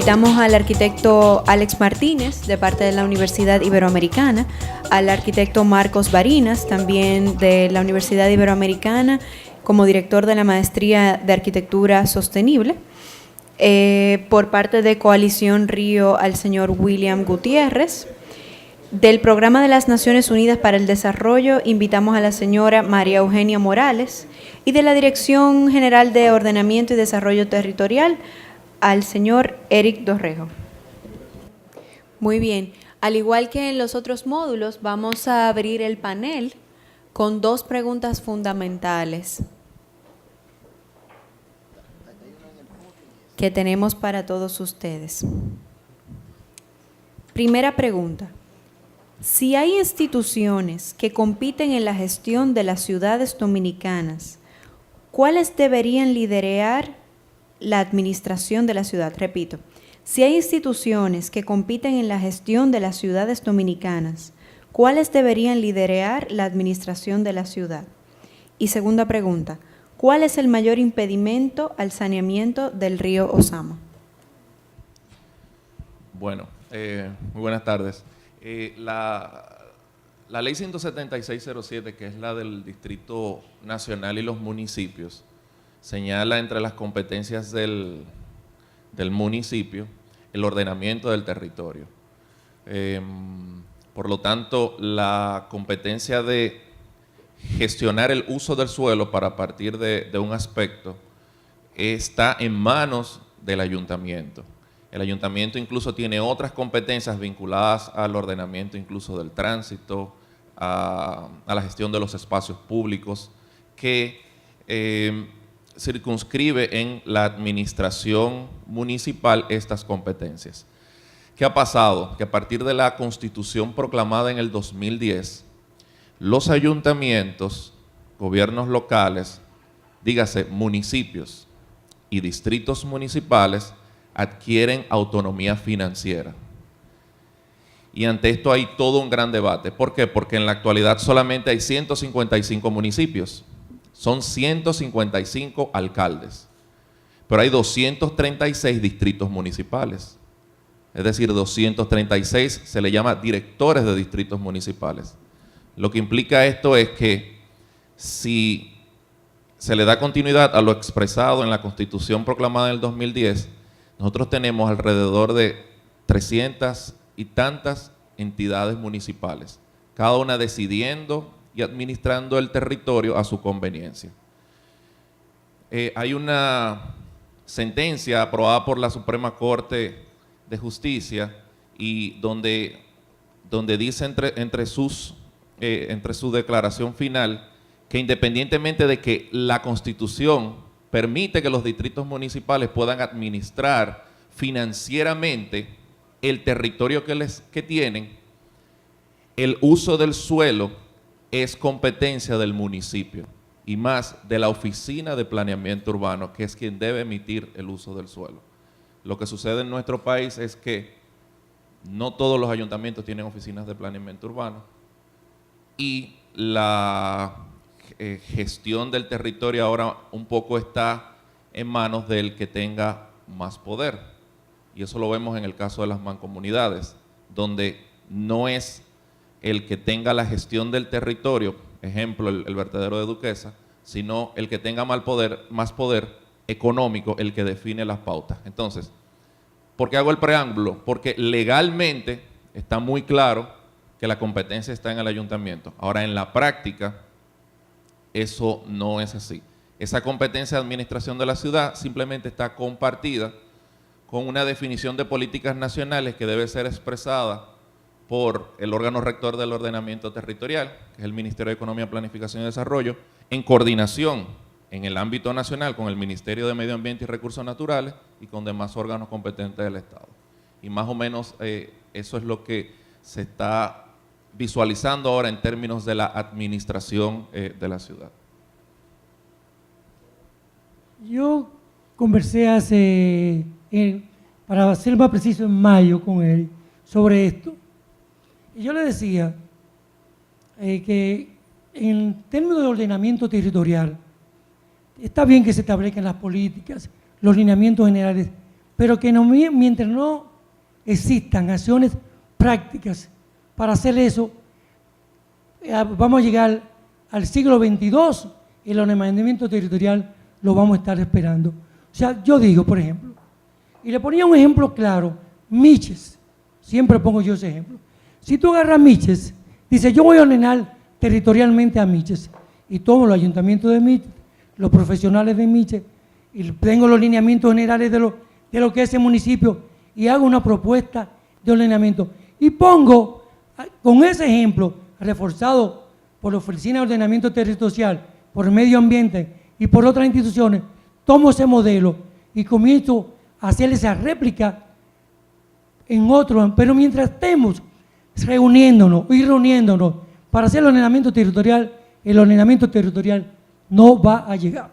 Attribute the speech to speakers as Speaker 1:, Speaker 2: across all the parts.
Speaker 1: Invitamos al arquitecto Alex Martínez, de parte de la Universidad Iberoamericana, al arquitecto Marcos Barinas, también de la Universidad Iberoamericana, como director de la Maestría de Arquitectura Sostenible. Por parte de Coalición Río, al señor William Gutiérrez. Del Programa de las Naciones Unidas para el Desarrollo, invitamos a la señora María Eugenia Morales, y de la Dirección General de Ordenamiento y Desarrollo Territorial, al señor Eric Dorrejo. Muy bien, al igual que en los otros módulos, vamos a abrir el panel con dos preguntas fundamentales que tenemos para todos ustedes. Primera pregunta: si hay instituciones que compiten en la gestión de las ciudades dominicanas, ¿cuáles deberían liderar la administración de la ciudad? Repito, si hay instituciones que compiten en la gestión de las ciudades dominicanas, ¿cuáles deberían liderar la administración de la ciudad? Y segunda pregunta: ¿cuál es el mayor impedimento al saneamiento del río Ozama?
Speaker 2: Bueno, muy buenas tardes. La ley 17607, que es la del Distrito Nacional y los municipios, señala entre las competencias del municipio el ordenamiento del territorio. Por lo tanto, la competencia de gestionar el uso del suelo para partir de un aspecto está en manos del ayuntamiento. El ayuntamiento incluso tiene otras competencias vinculadas al ordenamiento incluso del tránsito, a la gestión de los espacios públicos, que circunscribe en la administración municipal estas competencias. ¿Qué ha pasado? Que a partir de la Constitución proclamada en el 2010, los ayuntamientos, gobiernos locales, dígase municipios y distritos municipales, adquieren autonomía financiera. Y ante esto hay todo un gran debate. ¿Por qué? Porque en la actualidad solamente hay 155 municipios. Son 155 alcaldes. Pero hay 236 distritos municipales. Es decir, 236 se le llama directores de distritos municipales. Lo que implica esto es que si se le da continuidad a lo expresado en la Constitución proclamada en el 2010, nosotros tenemos alrededor de 300 y tantas entidades municipales, cada una decidiendo y administrando el territorio a su conveniencia. Hay una sentencia aprobada por la Suprema Corte de Justicia y donde dice entre su declaración final que independientemente de que la Constitución permite que los distritos municipales puedan administrar financieramente el territorio que tienen, el uso del suelo es competencia del municipio y más de la Oficina de Planeamiento Urbano, que es quien debe emitir el uso del suelo. Lo que sucede en nuestro país es que no todos los ayuntamientos tienen oficinas de planeamiento urbano y la gestión del territorio ahora un poco está en manos del que tenga más poder. Y eso lo vemos en el caso de las mancomunidades, donde no es el que tenga la gestión del territorio, ejemplo el vertedero de Duquesa, sino el que tenga más poder económico, el que define las pautas. Entonces, ¿por qué hago el preámbulo? Porque legalmente está muy claro que la competencia está en el ayuntamiento. Ahora, en la práctica, eso no es así. Esa competencia de administración de la ciudad simplemente está compartida con una definición de políticas nacionales que debe ser expresada por el órgano rector del ordenamiento territorial, que es el Ministerio de Economía, Planificación y Desarrollo, en coordinación en el ámbito nacional con el Ministerio de Medio Ambiente y Recursos Naturales y con demás órganos competentes del Estado. Y más o menos eso es lo que se está visualizando ahora en términos de la administración de la ciudad.
Speaker 3: Yo conversé para ser más preciso, en mayo con él sobre esto. Y yo le decía que en términos de ordenamiento territorial, está bien que se establezcan las políticas, los lineamientos generales, pero que mientras no existan acciones prácticas para hacer eso, vamos a llegar al siglo XXII y el ordenamiento territorial lo vamos a estar esperando. O sea, yo digo, por ejemplo, y le ponía un ejemplo claro, Miches, siempre pongo yo ese ejemplo. Si tú agarras Miches, dice, yo voy a ordenar territorialmente a Miches, y tomo los ayuntamientos de Miches, los profesionales de Miches, y tengo los lineamientos generales de lo que es ese municipio, y hago una propuesta de ordenamiento. Y pongo, con ese ejemplo, reforzado por la Oficina de Ordenamiento Territorial, por el Medio Ambiente y por otras instituciones, tomo ese modelo y comienzo a hacer esa réplica en otros, pero mientras estemos reuniéndonos para hacer el ordenamiento territorial no va a llegar.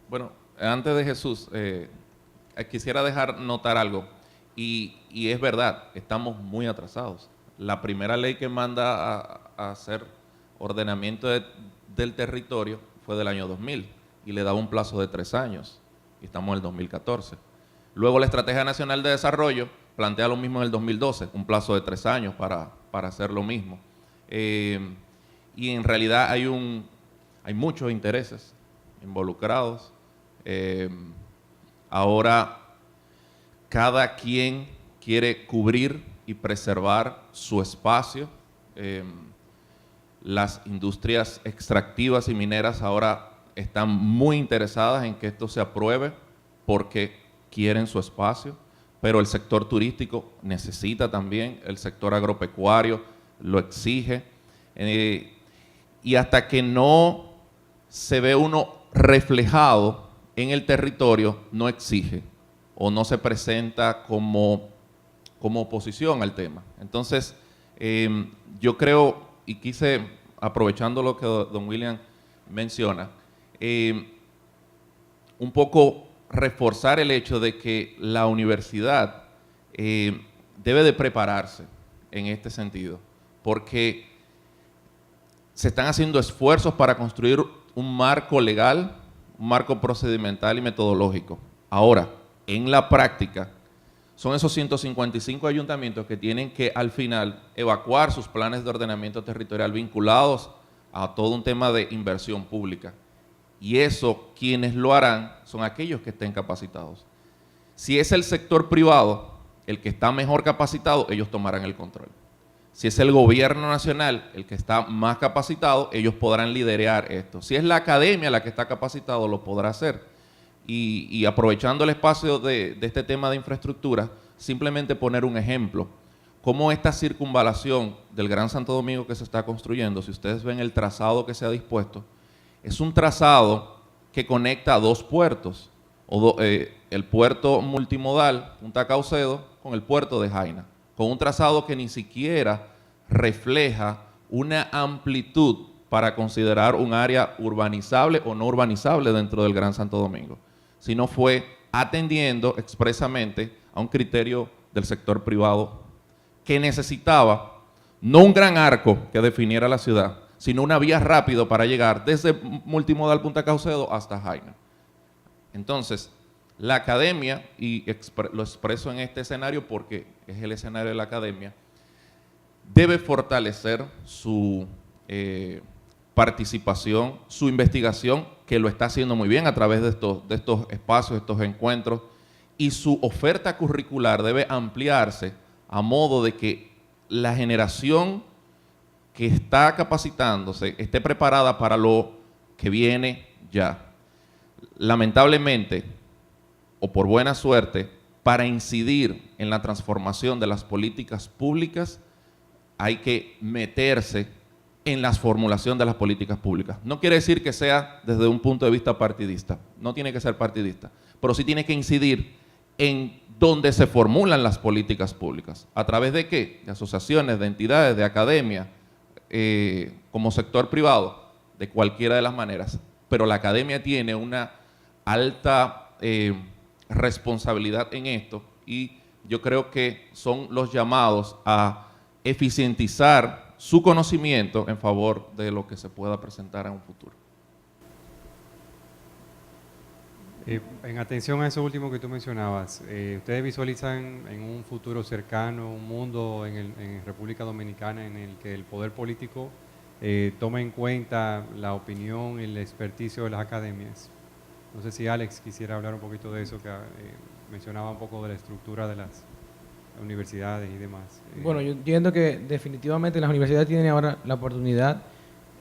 Speaker 2: Bueno, antes de Jesús, quisiera dejar notar algo, y es verdad, estamos muy atrasados. La primera ley que manda a hacer ordenamiento del territorio fue del año 2000 y le daba un plazo de 3 años, y estamos en el 2014. Luego la Estrategia Nacional de Desarrollo plantea lo mismo en el 2012, un plazo de 3 años para hacer lo mismo. Y en realidad hay muchos intereses involucrados. Ahora cada quien quiere cubrir y preservar su espacio. Las industrias extractivas y mineras ahora están muy interesadas en que esto se apruebe porque quieren su espacio, pero el sector turístico necesita también, el sector agropecuario lo exige, y hasta que no se ve uno reflejado en el territorio, no exige o no se presenta como oposición al tema. Entonces, yo creo, y quise, aprovechando lo que don William menciona, un poco reforzar el hecho de que la universidad debe de prepararse en este sentido, porque se están haciendo esfuerzos para construir un marco legal, un marco procedimental y metodológico. Ahora, en la práctica, son esos 155 ayuntamientos que tienen que al final evacuar sus planes de ordenamiento territorial vinculados a todo un tema de inversión pública. Y eso, quienes lo harán, son aquellos que estén capacitados. Si es el sector privado el que está mejor capacitado, ellos tomarán el control. Si es el gobierno nacional el que está más capacitado, ellos podrán liderar esto. Si es la academia la que está capacitada, lo podrá hacer. Y aprovechando el espacio de este tema de infraestructura, simplemente poner un ejemplo. Cómo esta circunvalación del Gran Santo Domingo que se está construyendo, si ustedes ven el trazado que se ha dispuesto, es un trazado que conecta a 2 puertos, el puerto multimodal Punta Caucedo con el puerto de Jaina, con un trazado que ni siquiera refleja una amplitud para considerar un área urbanizable o no urbanizable dentro del Gran Santo Domingo, sino fue atendiendo expresamente a un criterio del sector privado que necesitaba no un gran arco que definiera la ciudad, sino una vía rápida para llegar desde multimodal Punta Caucedo hasta Jaina. Entonces, la academia, y lo expreso en este escenario porque es el escenario de la academia, debe fortalecer su participación, su investigación, que lo está haciendo muy bien a través de estos espacios, de estos encuentros, y su oferta curricular debe ampliarse a modo de que la generación que está capacitándose esté preparada para lo que viene ya. Lamentablemente, o por buena suerte, para incidir en la transformación de las políticas públicas, hay que meterse en la formulación de las políticas públicas. No quiere decir que sea desde un punto de vista partidista, no tiene que ser partidista, pero sí tiene que incidir en donde se formulan las políticas públicas. ¿A través de qué? De asociaciones, de entidades, de academia, como sector privado, de cualquiera de las maneras. Pero la academia tiene una alta responsabilidad en esto, y yo creo que son los llamados a eficientizar su conocimiento en favor de lo que se pueda presentar en un futuro.
Speaker 4: En atención a eso último que tú mencionabas, ¿ustedes visualizan en un futuro cercano un mundo en República Dominicana en el que el poder político tome en cuenta la opinión y el experticio de las academias? No sé si Alex quisiera hablar un poquito de eso, que mencionaba un poco de la estructura de las universidades y demás.
Speaker 5: Bueno, yo entiendo que definitivamente las universidades tienen ahora la oportunidad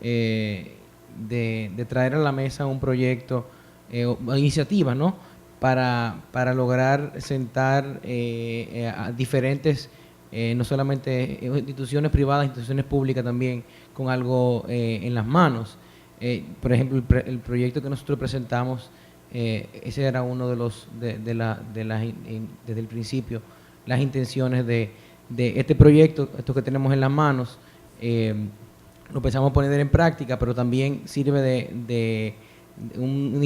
Speaker 5: de traer a la mesa un proyecto o iniciativas, ¿no? Para lograr sentar a diferentes, no solamente instituciones privadas, instituciones públicas también, con algo en las manos. Por ejemplo, el proyecto que nosotros presentamos, ese era uno de los, desde el principio, las intenciones de este proyecto, esto que tenemos en las manos, lo pensamos poner en práctica, pero también sirve de una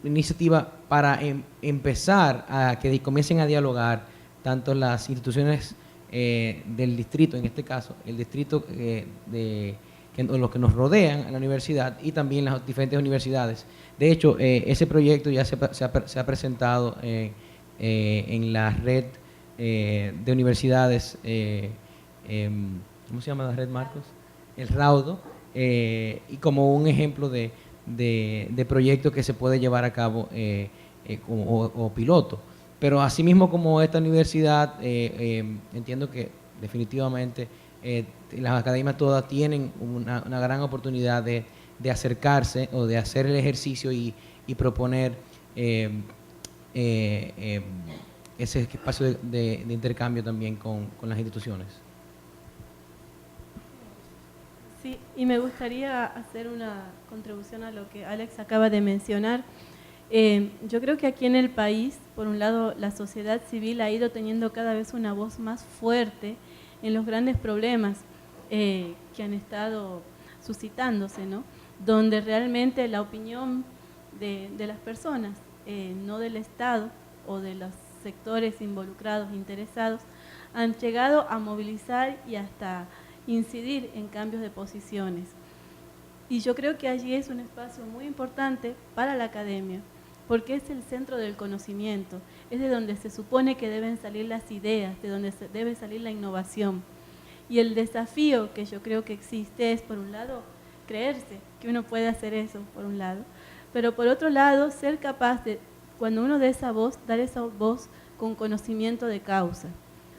Speaker 5: iniciativa para empezar a que comiencen a dialogar tanto las instituciones del distrito, en este caso, el distrito los que nos rodean a la universidad y también las diferentes universidades. De hecho, ese proyecto ya se ha presentado en la red de universidades, ¿cómo se llama la red, Marcos? El Raudo, y como un ejemplo de proyecto que se puede llevar a cabo o piloto. Pero asimismo como esta universidad, entiendo que definitivamente las academias todas tienen una gran oportunidad de acercarse o de hacer el ejercicio y proponer ese espacio de intercambio también con las instituciones.
Speaker 6: Sí, y me gustaría hacer una contribución a lo que Alex acaba de mencionar. Yo creo que aquí en el país, por un lado, la sociedad civil ha ido teniendo cada vez una voz más fuerte en los grandes problemas que han estado suscitándose, ¿no? Donde realmente la opinión de las personas, no del Estado o de los sectores involucrados, interesados, han llegado a movilizar y hasta incidir en cambios de posiciones. Y yo creo que allí es un espacio muy importante para la academia, porque es el centro del conocimiento, es de donde se supone que deben salir las ideas, de donde debe salir la innovación. Y el desafío que yo creo que existe es, por un lado, creerse que uno puede hacer eso, por un lado, pero por otro lado, ser capaz de, cuando uno dé esa voz, dar esa voz con conocimiento de causa.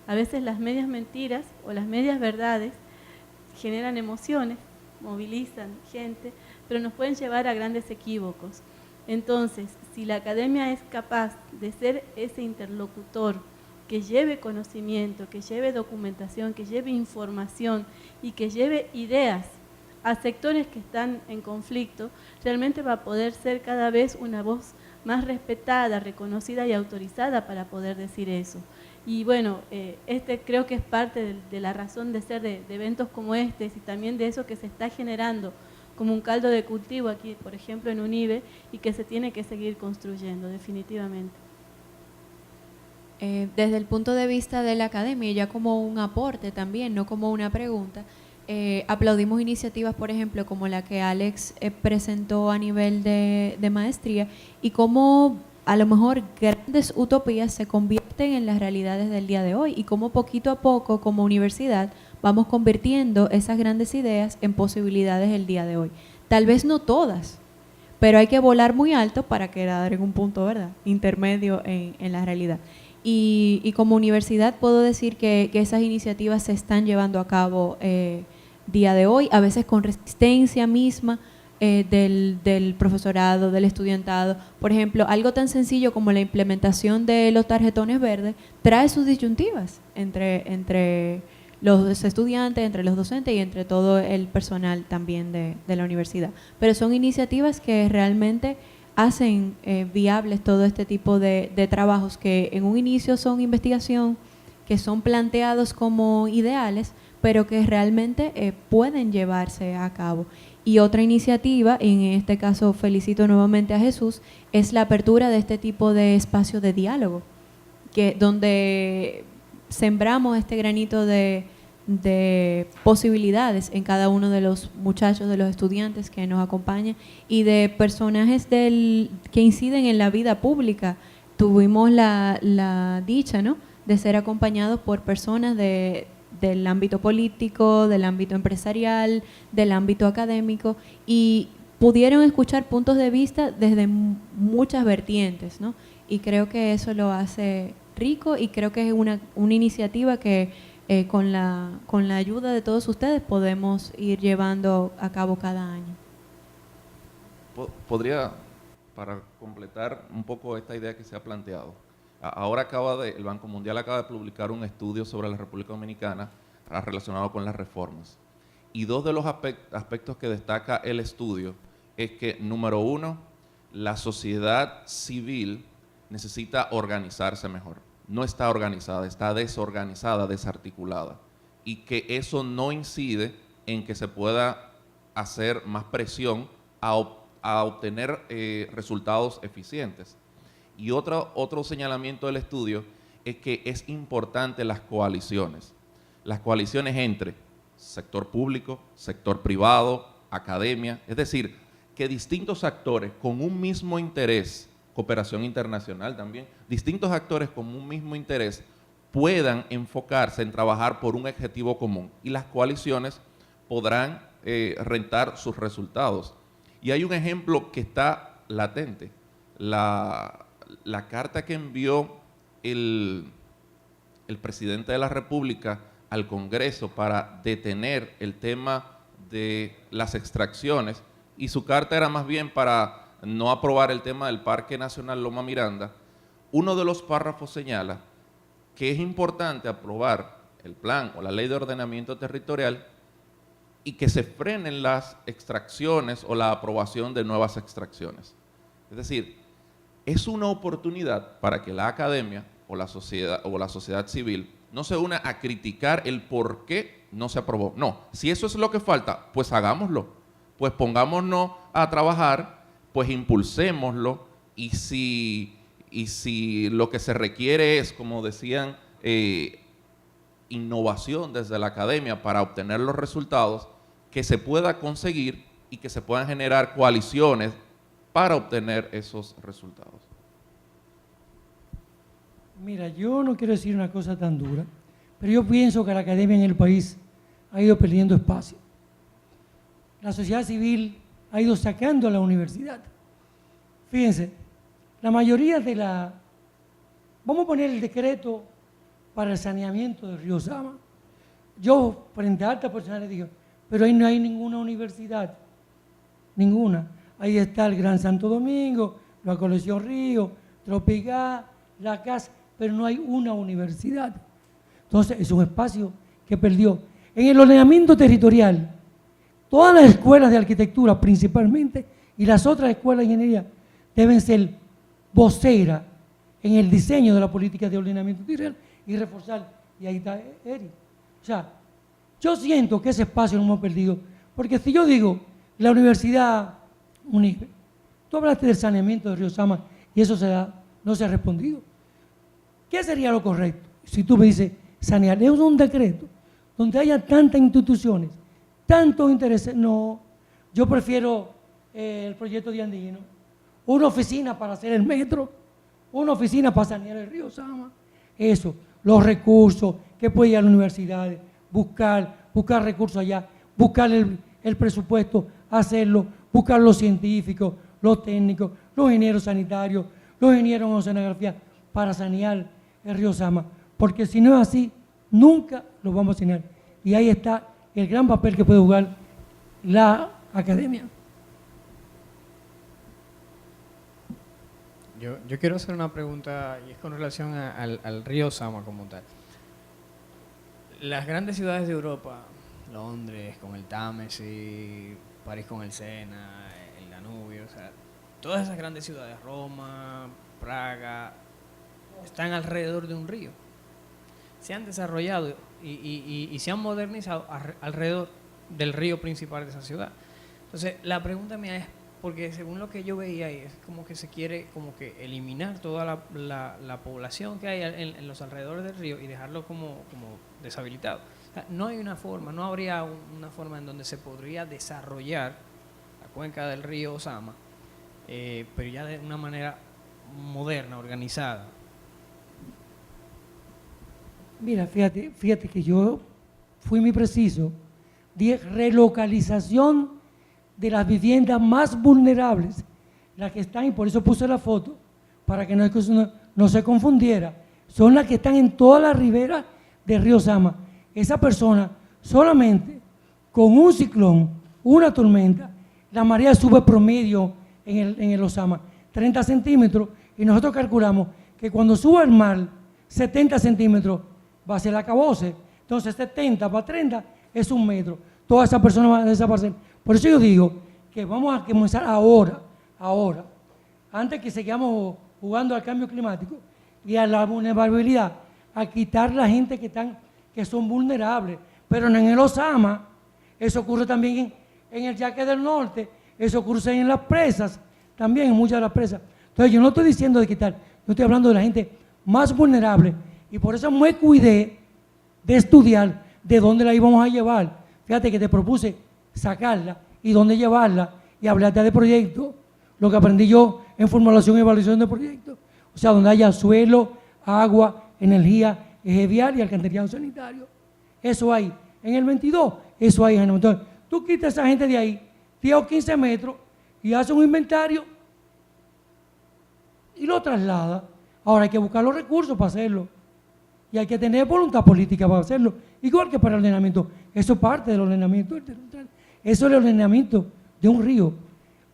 Speaker 6: A veces las medias mentiras o las medias verdades generan emociones, movilizan gente, pero nos pueden llevar a grandes equívocos. Entonces, si la academia es capaz de ser ese interlocutor que lleve conocimiento, que lleve documentación, que lleve información y que lleve ideas a sectores que están en conflicto, realmente va a poder ser cada vez una voz más respetada, reconocida y autorizada para poder decir eso. Y bueno, creo que es parte de la razón de ser de eventos como este y también de eso que se está generando como un caldo de cultivo aquí, por ejemplo, en UNIBE, y que se tiene que seguir construyendo, definitivamente.
Speaker 1: Desde el punto de vista de la academia, ya como un aporte también, no como una pregunta, aplaudimos iniciativas, por ejemplo, como la que Alex presentó a nivel de maestría, y cómo a lo mejor grandes utopías se convierten en las realidades del día de hoy, y cómo poquito a poco como universidad vamos convirtiendo esas grandes ideas en posibilidades el día de hoy. Tal vez no todas, pero hay que volar muy alto para quedar en un punto, ¿verdad?, intermedio en la realidad. Y como universidad puedo decir que esas iniciativas se están llevando a cabo día de hoy, a veces con resistencia misma del profesorado, del estudiantado. Por ejemplo, algo tan sencillo como la implementación de los tarjetones verdes trae sus disyuntivas entre los estudiantes, entre los docentes y entre todo el personal también de la universidad. Pero son iniciativas que realmente hacen viables todo este tipo de trabajos que en un inicio son investigación, que son planteados como ideales, pero que realmente pueden llevarse a cabo. Y otra iniciativa, en este caso felicito nuevamente a Jesús, es la apertura de este tipo de espacio de diálogo, donde sembramos este granito de de posibilidades en cada uno de los muchachos, de los estudiantes que nos acompañan y de personajes que inciden en la vida pública. Tuvimos la dicha, ¿no?, de ser acompañados por personas del ámbito político, del ámbito empresarial, del ámbito académico, y pudieron escuchar puntos de vista desde muchas vertientes, ¿no? Y creo que eso lo hace rico, y creo que es una iniciativa que con la ayuda de todos ustedes podemos ir llevando a cabo cada año.
Speaker 2: Podría, para completar un poco esta idea que se ha planteado, ahora el Banco Mundial acaba de publicar un estudio sobre la República Dominicana relacionado con las reformas. Y dos de los aspectos que destaca el estudio es que, número uno, la sociedad civil necesita organizarse mejor. No está organizada, está desorganizada, desarticulada. Y que eso no incide en que se pueda hacer más presión a obtener resultados eficientes. Y otro señalamiento del estudio es que es importante las coaliciones entre sector público, sector privado, academia, es decir, que distintos actores con un mismo interés, cooperación internacional también, distintos actores con un mismo interés puedan enfocarse en trabajar por un objetivo común, y las coaliciones podrán rentar sus resultados. Y hay un ejemplo que está latente. La carta que envió el presidente de la República al Congreso para detener el tema de las extracciones, y su carta era más bien para no aprobar el tema del Parque Nacional Loma Miranda. Uno de los párrafos señala que es importante aprobar el plan o la ley de ordenamiento territorial y que se frenen las extracciones o la aprobación de nuevas extracciones. Es decir, es una oportunidad para que la academia o la sociedad civil no se una a criticar el por qué no se aprobó. No, si eso es lo que falta, pues hagámoslo, pues pongámonos a trabajar, pues impulsémoslo, y si lo que se requiere es, como decían, innovación desde la academia para obtener los resultados, que se pueda conseguir y que se puedan generar coaliciones para obtener esos resultados.
Speaker 3: Mira, yo no quiero decir una cosa tan dura, pero yo pienso que la academia en el país ha ido perdiendo espacio. La sociedad civil ha ido sacando a la universidad. Fíjense, la mayoría vamos a poner el decreto para el saneamiento del río Sama. Yo, frente a altas personas, digo, pero ahí no hay ninguna universidad, ninguna. Ahí está el Gran Santo Domingo, la Colección Río, Tropical, la Casa, pero no hay una universidad. Entonces, es un espacio que perdió. En el ordenamiento territorial, todas las escuelas de arquitectura principalmente y las otras escuelas de ingeniería deben ser voceras en el diseño de la política de ordenamiento territorial y reforzar. Y ahí está Eric. O sea, yo siento que ese espacio lo hemos perdido, porque si yo digo, la Universidad UNIBE, tú hablaste del saneamiento del río Sama y eso no se ha respondido. ¿Qué sería lo correcto? Si tú me dices, sanear, es un decreto donde haya tantas instituciones, tantos intereses. No, yo prefiero el proyecto de Andino, una oficina para hacer el metro, una oficina para sanear el río Sama. Eso, los recursos, que puede ir a las universidades, buscar recursos allá, buscar el presupuesto, hacerlo, buscar los científicos, los técnicos, los ingenieros sanitarios, los ingenieros en oceanografía para sanear el río Sama, porque si no es así, nunca lo vamos a sanear. Y ahí está el gran papel que puede jugar la academia.
Speaker 7: Yo quiero hacer una pregunta, y es con relación al río Sama como tal. Las grandes ciudades de Europa, Londres con el Támesis, París con el Sena, el Danubio, o sea, todas esas grandes ciudades, Roma, Praga, están alrededor de un río. Se han desarrollado y se han modernizado alrededor del río principal de esa ciudad. Entonces, la pregunta mía es, porque según lo que yo veía ahí, es como que se quiere como que eliminar toda la población que hay en los alrededores del río y dejarlo como deshabilitado. O sea, no hay una forma, no habría una forma en donde se podría desarrollar la cuenca del río Osama, pero ya de una manera moderna, organizada.
Speaker 3: Mira, fíjate que yo fui muy preciso. De relocalización de las viviendas más vulnerables, las que están, y por eso puse la foto, para que no se confundiera, son las que están en toda la ribera del río Sama. Esa persona, solamente con un ciclón, una tormenta, la marea sube promedio en el Osama 30 centímetros, y nosotros calculamos que cuando suba el mar 70 centímetros va a ser el acabose. Entonces 70 para 30 es 1 metro. Todas esas personas van a desaparecer. Por eso yo digo que vamos a comenzar ahora, antes que sigamos jugando al cambio climático y a la vulnerabilidad, a quitar la gente que son vulnerables. Pero no en el Osama, eso ocurre también en el Yaque del Norte, eso ocurre en las presas, también en muchas de las presas. Entonces yo no estoy diciendo de quitar, yo estoy hablando de la gente más vulnerable, y por eso me cuidé de estudiar de dónde la íbamos a llevar. Fíjate que te propuse sacarla y dónde llevarla, y hablarte de proyectos, lo que aprendí yo en formulación y evaluación de proyectos. O sea, donde haya suelo, agua, energía, eje vial y alcantarillado sanitario. Eso hay. En el 22, eso hay. Entonces, tú quitas a esa gente de ahí, 10 o 15 metros, y haces un inventario y lo traslada. Ahora hay que buscar los recursos para hacerlo. Y hay que tener voluntad política para hacerlo. Igual que para el ordenamiento. Eso es parte del ordenamiento. Eso es el ordenamiento de un río.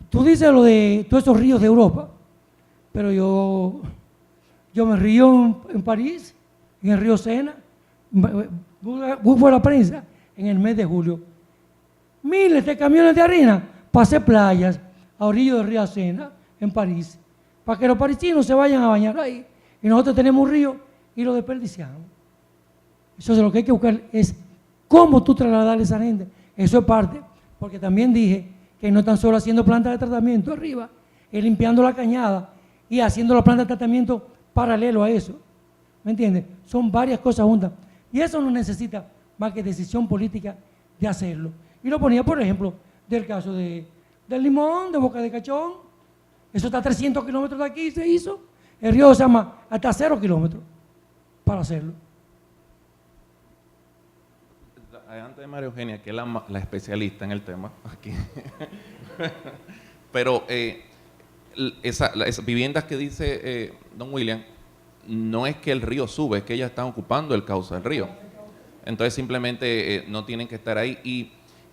Speaker 3: Tú dices lo de todos esos ríos de Europa, pero yo me río en París, en el río Sena, busco la prensa en el mes de julio. Miles de camiones de arena para hacer playas a orillo del río Sena, en París, para que los parisinos se vayan a bañar ahí. Y nosotros tenemos un río y lo desperdiciamos. Eso es lo que hay que buscar, es cómo tú trasladar a esa gente. Eso es parte, porque también dije que no están solo haciendo plantas de tratamiento arriba, es limpiando la cañada y haciendo la planta de tratamiento paralelo a eso. ¿Me entiendes? Son varias cosas juntas. Y eso no necesita más que decisión política de hacerlo. Y lo ponía, por ejemplo, del caso del Limón, de Boca de Cachón. Eso está a 300 kilómetros de aquí, se hizo. El río se llama hasta 0 kilómetros para hacerlo.
Speaker 2: Antes de María Eugenia, que es la especialista en el tema, aquí. Pero esas viviendas que dice don William, no es que el río sube, es que ellas están ocupando el cauce del río. Entonces simplemente no tienen que estar ahí.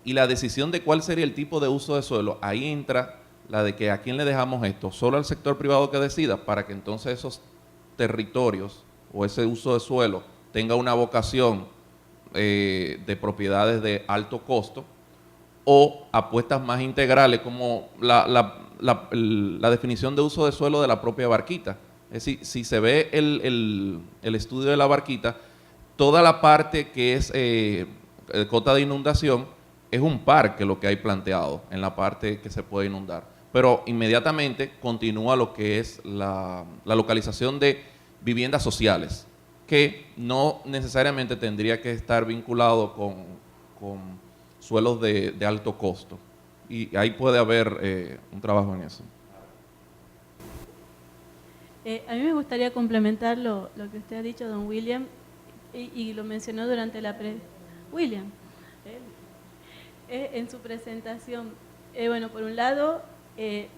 Speaker 2: Y la decisión de cuál sería el tipo de uso de suelo, ahí entra la de que a quién le dejamos esto, solo al sector privado que decida, para que entonces esos territorios o ese uso de suelo tenga una vocación de propiedades de alto costo, o apuestas más integrales como la definición de uso de suelo de la propia Barquita. Es decir, si se ve el estudio de la Barquita, toda la parte que es cota de inundación es un parque lo que hay planteado en la parte que se puede inundar, pero inmediatamente continúa lo que es la localización de viviendas sociales, que no necesariamente tendría que estar vinculado con suelos de alto costo. Y ahí puede haber un trabajo en eso.
Speaker 6: A mí me gustaría complementar lo que usted ha dicho, don William, y lo mencionó durante William, en su presentación. Bueno, por un lado,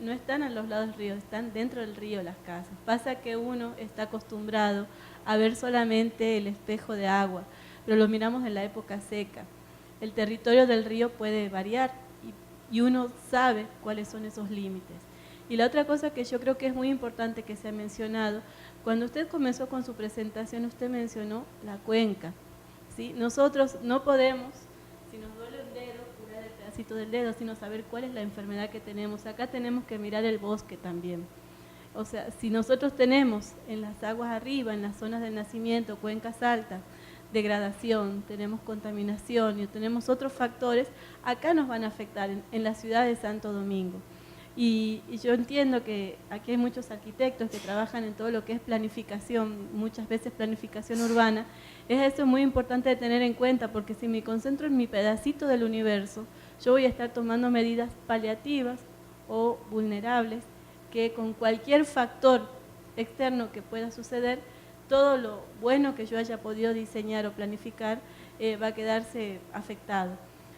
Speaker 6: no están a los lados del río, están dentro del río las casas. Pasa que uno está acostumbrado a ver solamente el espejo de agua, pero lo miramos en la época seca. El territorio del río puede variar y uno sabe cuáles son esos límites. Y la otra cosa que yo creo que es muy importante que se ha mencionado, cuando usted comenzó con su presentación, usted mencionó la cuenca, ¿sí? Nosotros no podemos, si nos duele el dedo, curar el pedacito del dedo, sino saber cuál es la enfermedad que tenemos. Acá tenemos que mirar el bosque también. O sea, si nosotros tenemos en las aguas arriba, en las zonas del nacimiento, cuencas altas, degradación, tenemos contaminación y tenemos otros factores, acá nos van a afectar en la ciudad de Santo Domingo. Y yo entiendo que aquí hay muchos arquitectos que trabajan en todo lo que es planificación, muchas veces planificación urbana. Es eso muy importante de tener en cuenta, porque si me concentro en mi pedacito del universo, yo voy a estar tomando medidas paliativas o vulnerables que con cualquier factor externo que pueda suceder, todo lo bueno que yo haya podido diseñar o planificar va a quedarse afectado.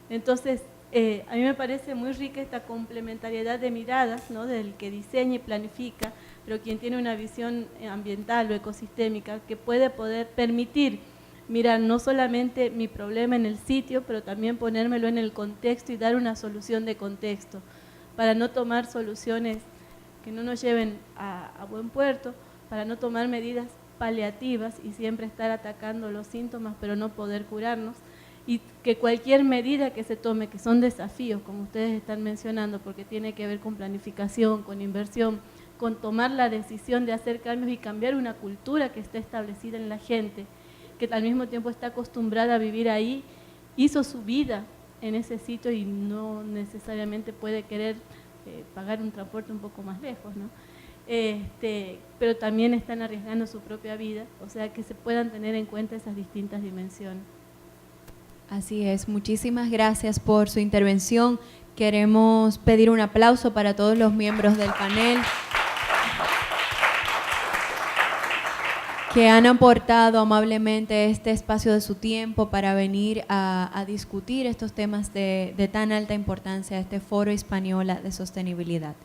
Speaker 6: Entonces, a mí me parece muy rica esta complementariedad de miradas, ¿no?, del que diseña y planifica, pero quien tiene una visión ambiental o ecosistémica que puede permitir mirar no solamente mi problema en el sitio, pero también ponérmelo en el contexto y dar una solución de contexto, para no tomar soluciones que no nos lleven a buen puerto, para no tomar medidas paliativas y siempre estar atacando los síntomas, pero no poder curarnos. Y que cualquier medida que se tome, que son desafíos, como ustedes están mencionando, porque tiene que ver con planificación, con inversión, con tomar la decisión de hacer cambios y cambiar una cultura que está establecida en la gente, que al mismo tiempo está acostumbrada a vivir ahí, hizo su vida en ese sitio y no necesariamente puede querer pagar un transporte un poco más lejos, ¿no? Pero también están arriesgando su propia vida, o sea que se puedan tener en cuenta esas distintas dimensiones.
Speaker 1: Así es, muchísimas gracias por su intervención. Queremos pedir un aplauso para todos los miembros del panel que han aportado amablemente este espacio de su tiempo para venir a discutir estos temas de tan alta importancia, este Foro Hispaniola de Sostenibilidad.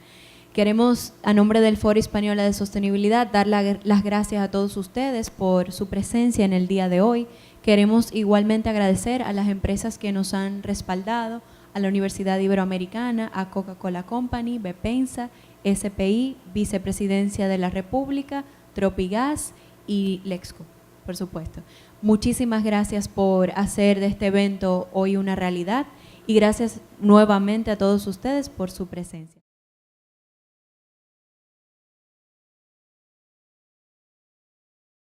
Speaker 1: Queremos, a nombre del Foro Hispaniola de Sostenibilidad, dar las gracias a todos ustedes por su presencia en el día de hoy. Queremos igualmente agradecer a las empresas que nos han respaldado, a la Universidad Iberoamericana, a Coca-Cola Company, Bepensa, SPI, Vicepresidencia de la República, Tropigas y Lexco, por supuesto. Muchísimas gracias por hacer de este evento hoy una realidad y gracias nuevamente a todos ustedes por su presencia.